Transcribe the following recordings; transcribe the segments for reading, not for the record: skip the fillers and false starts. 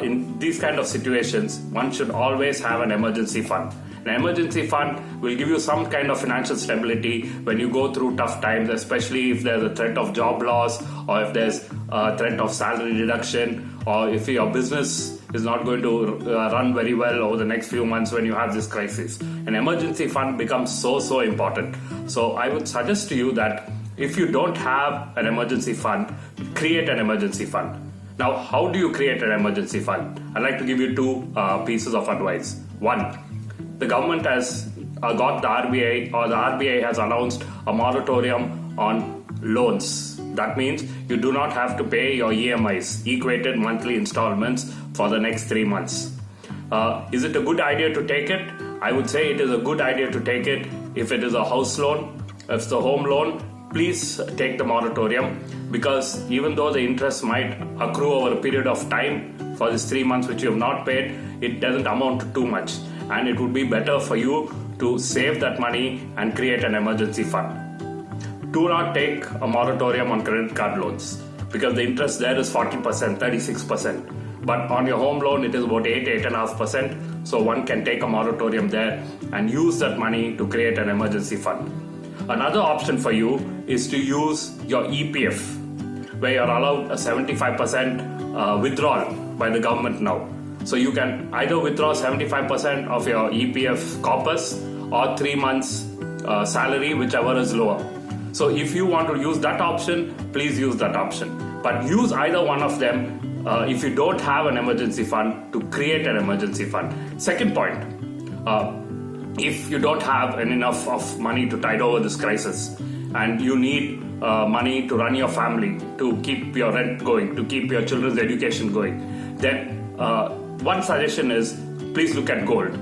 In these kind of situations, one should always have an emergency fund. An emergency fund will give you some kind of financial stability when you go through tough times, especially if there's a threat of job loss, or if there's a threat of salary reduction, or if your business is not going to run very well over the next few months when you have this crisis. An emergency fund becomes so important. So I would suggest to you that if you don't have an emergency fund, create an emergency fund. Now, how do you create an emergency fund? I'd like to give you two pieces of advice. One, the government has got the RBI, or the RBI has announced a moratorium on loans. That means you do not have to pay your EMIs, equated monthly installments, for the next 3 months. Is it a good idea to take it? I would say it is a good idea to take it if it is a house loan. If it's a home loan, please take the moratorium, because even though the interest might accrue over a period of time for these 3 months which you have not paid, it doesn't amount to too much, and it would be better for you to save that money and create an emergency fund. Do not take a moratorium on credit card loans, because the interest there is 40%, 36%. But on your home loan, it is about 8.5%. So one can take a moratorium there and use that money to create an emergency fund. Another option for you is to use your EPF, where you're allowed a 75% withdrawal by the government now. So you can either withdraw 75% of your EPF corpus or 3 months salary, whichever is lower. So if you want to use that option, please use that option. But use either one of them if you don't have an emergency fund, to create an emergency fund. Second point, if you don't have enough of money to tide over this crisis, and you need money to run your family, to keep your rent going, to keep your children's education going, then one suggestion is, please look at gold.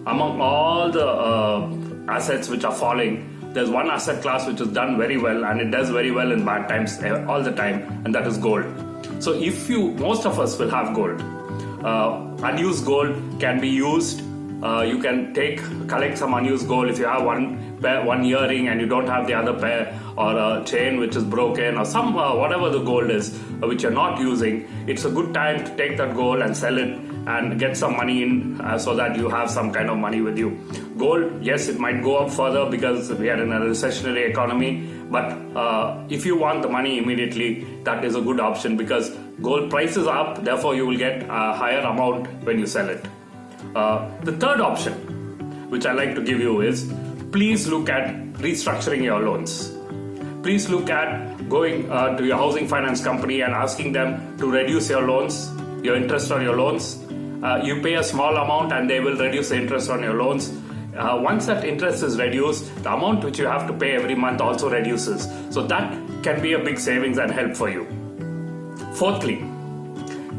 Among all the assets which are falling, there's one asset class which has done very well, and it does very well in bad times all the time, and that is gold. So most of us will have gold. Unused gold can be used. You can collect some unused gold. If you have one earring and you don't have the other pair, or a chain which is broken, or some whatever the gold is which you're not using, it's a good time to take that gold and sell it and get some money in, so that you have some kind of money with you. Gold, yes, it might go up further because we are in a recessionary economy, but if you want the money immediately, that is a good option, because gold price is up, therefore you will get a higher amount when you sell it. The third option which I like to give you is, please look at restructuring your loans. Please look at going to your housing finance company and asking them to reduce your loans, your interest on your loans. You pay a small amount and they will reduce the interest on your loans. Once that interest is reduced, the amount which you have to pay every month also reduces. So that can be a big savings and help for you. Fourthly,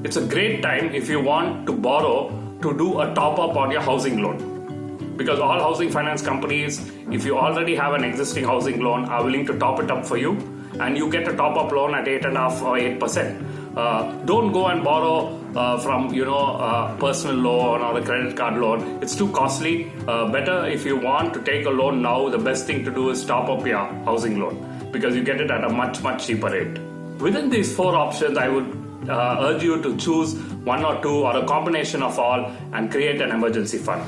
it's a great time if you want to borrow to do a top-up on your housing loan. Because all housing finance companies, if you already have an existing housing loan, are willing to top it up for you, and you get a top-up loan at 8.5% or 8%. Don't go and borrow from personal loan or a credit card loan. It's too costly. Better, if you want to take a loan now, the best thing to do is top up your housing loan, because you get it at a much cheaper rate. Within these 4 options, I would urge you to choose one or two, or a combination of all, and create an emergency fund.